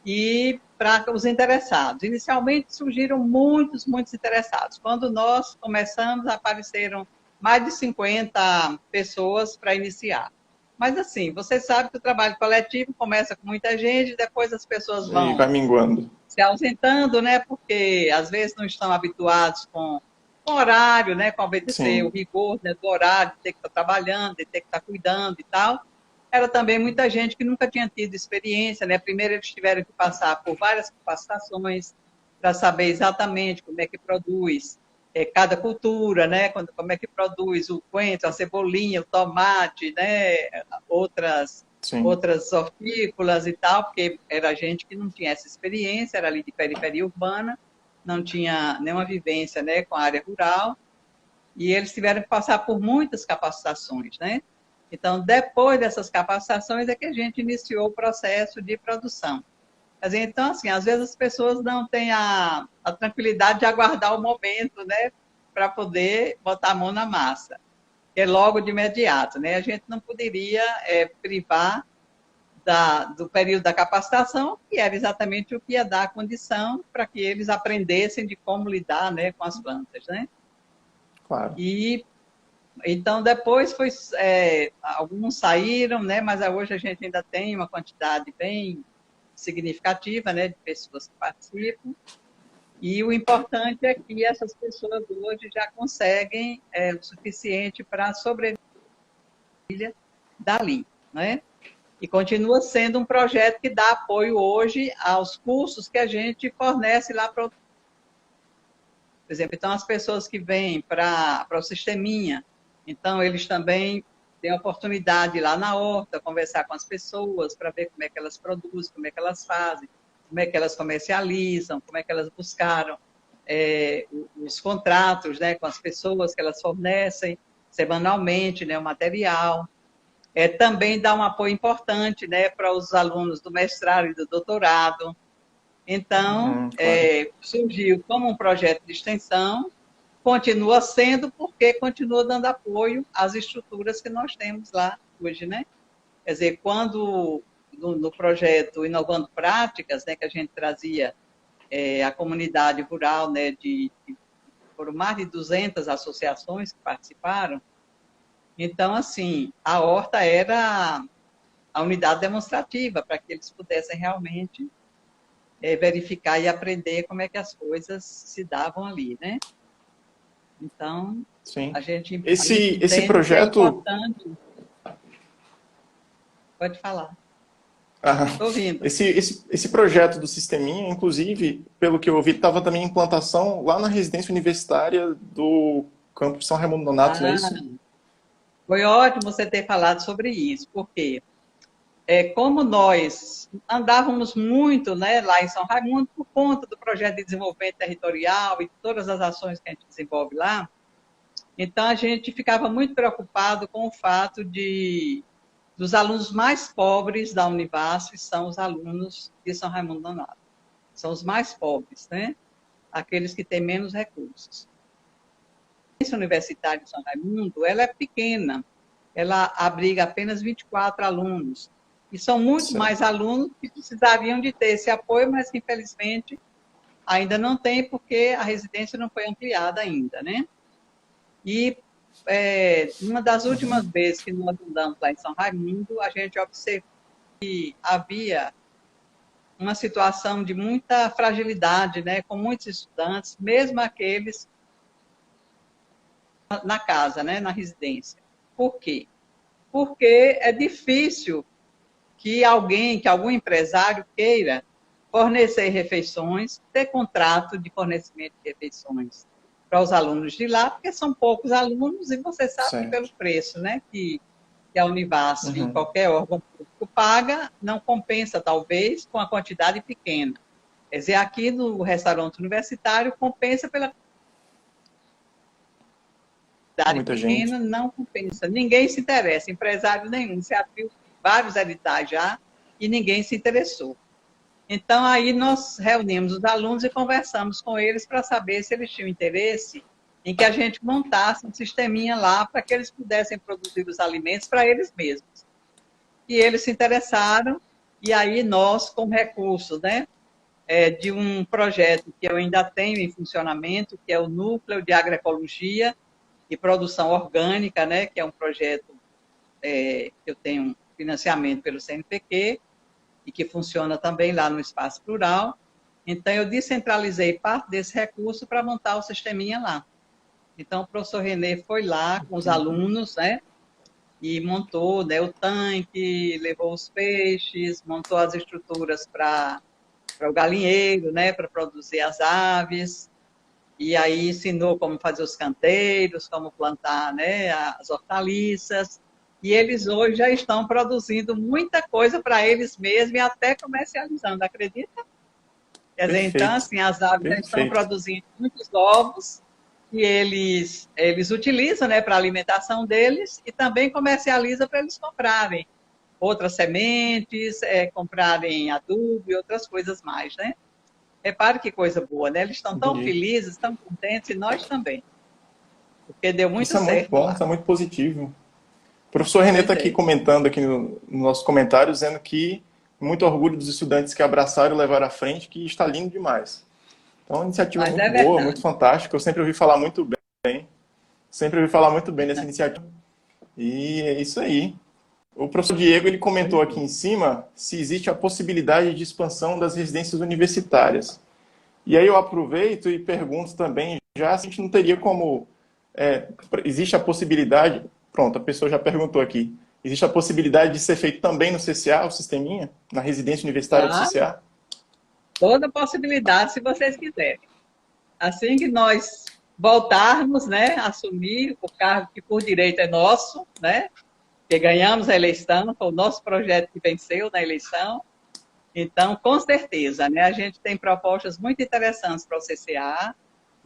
e para os interessados. Inicialmente surgiram muitos interessados. Quando nós começamos, apareceram mais de 50 pessoas para iniciar. Mas assim, você sabe que o trabalho coletivo começa com muita gente, depois as pessoas E vai vão minguando. se ausentando, né? Porque às vezes não estão habituados com horário, né? Com obedecer o Sim. rigor, né, do horário, de ter que estar trabalhando, de ter que estar cuidando e tal. Era também muita gente que nunca tinha tido experiência, né? Primeiro eles tiveram que passar por várias capacitações para saber exatamente como é que produz cada cultura, né? Como é que produz o coentro, a cebolinha, o tomate, né? Sim. Outras hortícolas e tal, porque era gente que não tinha essa experiência, era ali de periferia urbana, não tinha nenhuma vivência, né, com a área rural, e eles tiveram que passar por muitas capacitações, né? Então, depois dessas capacitações é que a gente iniciou o processo de produção. Quer dizer, então, assim, às vezes as pessoas não têm a tranquilidade de aguardar o momento, né, para poder botar a mão na massa. É logo de imediato, né? A gente não poderia privar do período da capacitação, que era exatamente o que ia dar a condição para que eles aprendessem de como lidar, né, com as plantas, né? Claro. E então depois alguns saíram, né? Mas hoje a gente ainda tem uma quantidade bem significativa, né, de pessoas que participam. E o importante é que essas pessoas hoje já conseguem o suficiente para sobreviver dali, né? E continua sendo um projeto que dá apoio hoje aos cursos que a gente fornece lá para, por exemplo, então as pessoas que vêm para o Sisteminha, então eles também têm a oportunidade de ir lá na horta, conversar com as pessoas para ver como é que elas produzem, como é que elas fazem, como é que elas comercializam, como é que elas buscaram os contratos, né, com as pessoas que elas fornecem. semanalmente, né, o material. Também dá um apoio importante, né, para os alunos do mestrado e do doutorado. Então, Claro. surgiu como um projeto de extensão, continua sendo, porque continua dando apoio às estruturas que nós temos lá hoje, né? Quer dizer, quando no projeto Inovando Práticas, né, que a gente trazia a comunidade rural, né, foram mais de 200 associações que participaram. Então, assim, a horta era a unidade demonstrativa para que eles pudessem realmente verificar e aprender como é que as coisas se davam ali, né? Então, Sim. a gente Esse entende que é projeto. importante. Pode falar. Ah, Estou ouvindo. esse projeto do Sisteminha, inclusive, pelo que eu ouvi, estava também em implantação lá na residência universitária do campus São Raimundo Nonato, não é isso? Ah, foi ótimo você ter falado sobre isso, porque como nós andávamos muito, né, lá em São Raimundo por conta do projeto de desenvolvimento territorial e todas as ações que a gente desenvolve lá, então a gente ficava muito preocupado com o fato dos alunos mais pobres da Univasf são os alunos de São Raimundo Nonato. São os mais pobres, né? Aqueles que têm menos recursos. A residência universitária de São Raimundo, ela é pequena, ela abriga apenas 24 alunos, e são muito Certo. mais alunos que precisariam de ter esse apoio, mas que, infelizmente, ainda não tem, porque a residência não foi ampliada ainda, né? E uma das últimas vezes que nós andamos lá em São Raimundo, a gente observou que havia uma situação de muita fragilidade, né, com muitos estudantes, mesmo aqueles na casa, né, na residência. Por quê? Porque é difícil que algum empresário queira fornecer refeições, ter contrato de fornecimento de refeições para os alunos de lá, porque são poucos alunos e você sabe que pelo Certo. preço, né, que a Univasf e Uhum. qualquer órgão público paga, não compensa, talvez, com a quantidade pequena. Quer dizer, aqui no restaurante universitário, compensa pela quantidade Muita gente. pequena, não compensa. Ninguém se interessa, empresário nenhum. Se abriu vários editais já e ninguém se interessou. Então, aí nós reunimos os alunos e conversamos com eles para saber se eles tinham interesse em que a gente montasse um sisteminha lá para que eles pudessem produzir os alimentos para eles mesmos. E eles se interessaram, e aí nós, com recursos, né, de um projeto que eu ainda tenho em funcionamento, que é o Núcleo de Agroecologia e Produção Orgânica, né, que é um projeto que eu tenho financiamento pelo CNPq, e que funciona também lá no Espaço Plural. Então, eu descentralizei parte desse recurso para montar o sisteminha lá. Então, o professor Renê foi lá com os alunos, né, e montou, né, o tanque, levou os peixes, montou as estruturas para o galinheiro, né, para produzir as aves, e aí ensinou como fazer os canteiros, como plantar, né, as hortaliças, e eles hoje já estão produzindo muita coisa para eles mesmos e até comercializando, acredita? Quer dizer, então, Perfeito. assim, as aves já estão Perfeito. produzindo muitos ovos que eles utilizam, né, para a alimentação deles e também comercializam para eles comprarem outras sementes, comprarem adubo e outras coisas mais, né? Repare que coisa boa, né? Eles estão tão Entendi. felizes, tão contentes, e nós também, porque deu muito Isso é muito certo bom, lá. isso é muito positivo. O professor Renê está Pois aqui é. comentando aqui no nosso comentário, dizendo que muito orgulho dos estudantes que abraçaram e levaram à frente, que está lindo demais. Então, é uma iniciativa Mas muito é boa, muito verdade. fantástica. Eu sempre ouvi falar muito bem, sempre ouvi falar muito bem dessa iniciativa. E é isso aí. O professor Diego ele comentou Pois aqui é. em cima se existe a possibilidade de expansão das residências universitárias. E aí eu aproveito e pergunto também, já se a gente não teria como. Existe a possibilidade. Pronto, a pessoa já perguntou aqui. Existe a possibilidade de ser feito também no CCA, o sisteminha? Na residência universitária do Claro, CCA? toda possibilidade, se vocês quiserem. Assim que nós voltarmos, né, assumir o cargo que por direito é nosso, né, que ganhamos a eleição, foi o nosso projeto que venceu na eleição. Então, com certeza, né, a gente tem propostas muito interessantes para o CCA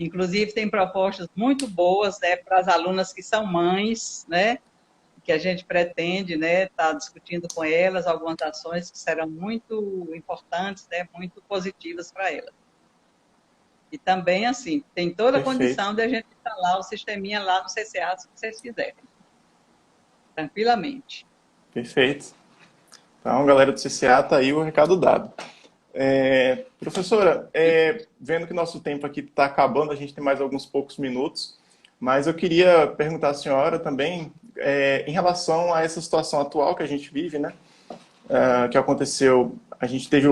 Inclusive, tem propostas muito boas, né, para as alunas que são mães, né, que a gente pretende, né, estar discutindo com elas algumas ações que serão muito importantes, né, muito positivas para elas. E também, assim, tem toda a Perfeito, condição de a gente instalar o sisteminha lá no CCA, se vocês quiserem, tranquilamente. perfeito. Então, galera do CCA, tá aí o recado dado. Professora, vendo que nosso tempo aqui está acabando, a gente tem mais alguns poucos minutos, mas eu queria perguntar à senhora também, em relação a essa situação atual que a gente vive, né? Que aconteceu, a gente teve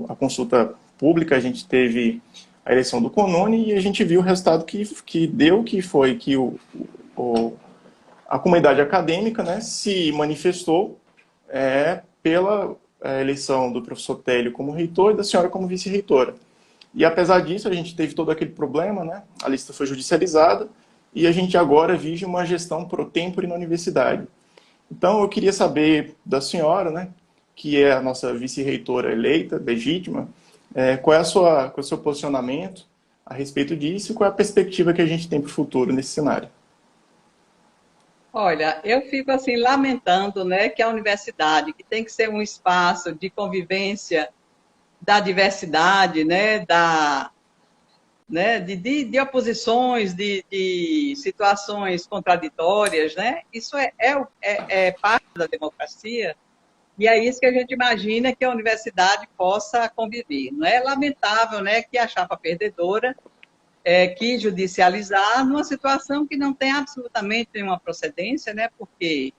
a consulta pública, a gente teve a eleição do Conone e a gente viu o resultado que deu, que foi que o, a comunidade acadêmica, né, se manifestou pela eleição do professor Télio como reitor e da senhora como vice-reitora. E apesar disso, a gente teve todo aquele problema, né? A lista foi judicializada e a gente agora vive uma gestão pro tempore na universidade. Então, eu queria saber da senhora, né, que é a nossa vice-reitora eleita, legítima, qual é qual é o seu posicionamento a respeito disso e qual é a perspectiva que a gente tem para o futuro nesse cenário. Olha, eu fico assim lamentando, né, que a universidade, que tem que ser um espaço de convivência da diversidade, de oposições, de situações contraditórias, né? Isso é parte da democracia e é isso que a gente imagina que a universidade possa conviver. Não é lamentável, né, que a chapa perdedora quis judicializar numa situação que não tem absolutamente nenhuma procedência, né? Porque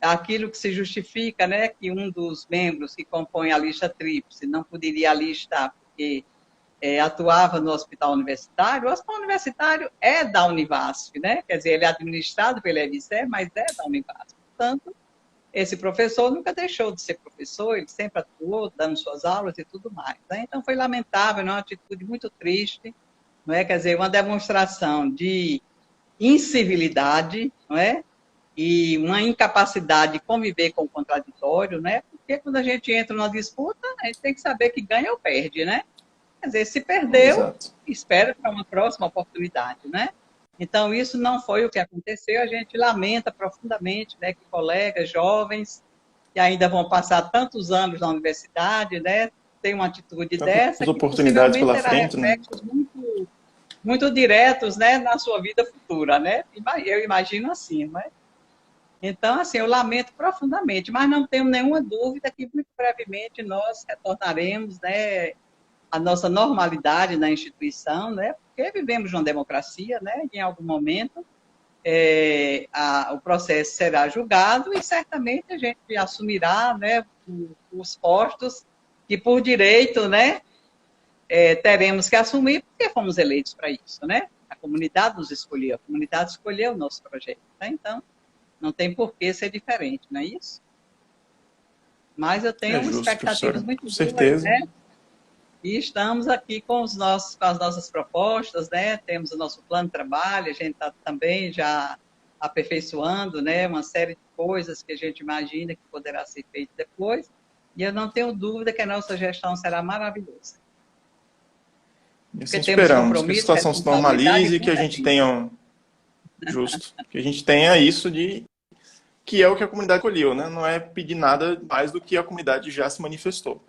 aquilo que se justifica, né, que um dos membros que compõe a lista tríplice não poderia alistar porque atuava no hospital universitário. O hospital universitário é da Univasf, né? Quer dizer, ele é administrado pela EBSER, mas é da Univasf. Portanto, esse professor nunca deixou de ser professor, ele sempre atuou, dando suas aulas e tudo mais. Né? Então, foi lamentável, né? Uma atitude muito triste, não é? Quer dizer, uma demonstração de incivilidade, não é? E uma incapacidade de conviver com o contraditório, né? Porque quando a gente entra numa disputa, a gente tem que saber que ganha ou perde, né? Quer dizer, se perdeu, Exato. espera para uma próxima oportunidade, né? Então, isso não foi o que aconteceu. A gente lamenta profundamente, né, que colegas jovens que ainda vão passar tantos anos na universidade, né, tem uma atitude Tantas dessa que oportunidades possivelmente pela terá frente, né? reflexos muito, muito diretos, né, na sua vida futura, né? Eu imagino assim, né? Então, assim, eu lamento profundamente, mas não tenho nenhuma dúvida que muito brevemente nós retornaremos, né, a nossa normalidade na instituição, né? Porque vivemos numa democracia, né? E em algum momento o processo será julgado e certamente a gente assumirá, né, os postos que por direito, né, teremos que assumir porque fomos eleitos para isso, né? A comunidade nos escolheu, a comunidade escolheu o nosso projeto, né? Então não tem por que ser diferente, não é isso? Mas eu É tenho justo, expectativas professora. muito Com boas, certeza. né? E estamos aqui com com as nossas propostas, né? Temos o nosso plano de trabalho, a gente está também já aperfeiçoando, né? Uma série de coisas que a gente imagina que poderá ser feito depois. E eu não tenho dúvida que a nossa gestão será maravilhosa. E Porque assim temos esperamos, que a compromisso, situação se responsabilidade e normalize e que a gente competência. tenha justo, que a gente tenha isso que é o que a comunidade escolheu, né? Não é pedir nada mais do que a comunidade já se manifestou,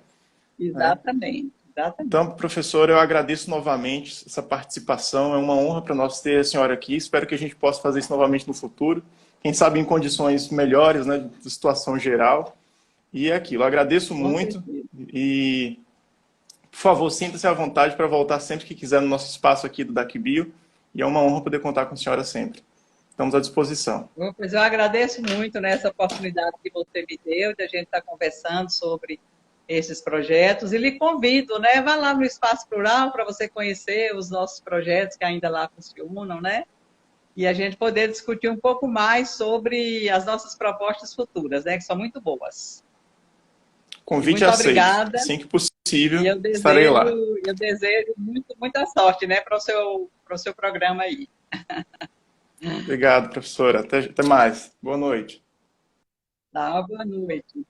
né? Exatamente, exatamente. Então, professor, eu agradeço novamente essa participação. É uma honra para nós ter a senhora aqui. Espero que a gente possa fazer isso novamente no futuro. Quem sabe em condições melhores, né, de situação geral. E é aquilo. Eu agradeço Com muito certeza. e, por favor, sinta-se à vontade para voltar sempre que quiser no nosso espaço aqui do DACBio. E é uma honra poder contar com a senhora sempre. Estamos à disposição. Pois eu agradeço muito nessa oportunidade que você me deu de a gente estar conversando sobre esses projetos e lhe convido, né? Vá lá no Espaço Plural para você conhecer os nossos projetos que ainda lá funcionam, né? E a gente poder discutir um pouco mais sobre as nossas propostas futuras, né? Que são muito boas. E Convite muito aceito. obrigada. Assim que E possível, estarei lá. eu desejo muita sorte, né? Para o seu programa aí. Obrigado, professora. Até mais. Boa noite. Tá? Boa noite.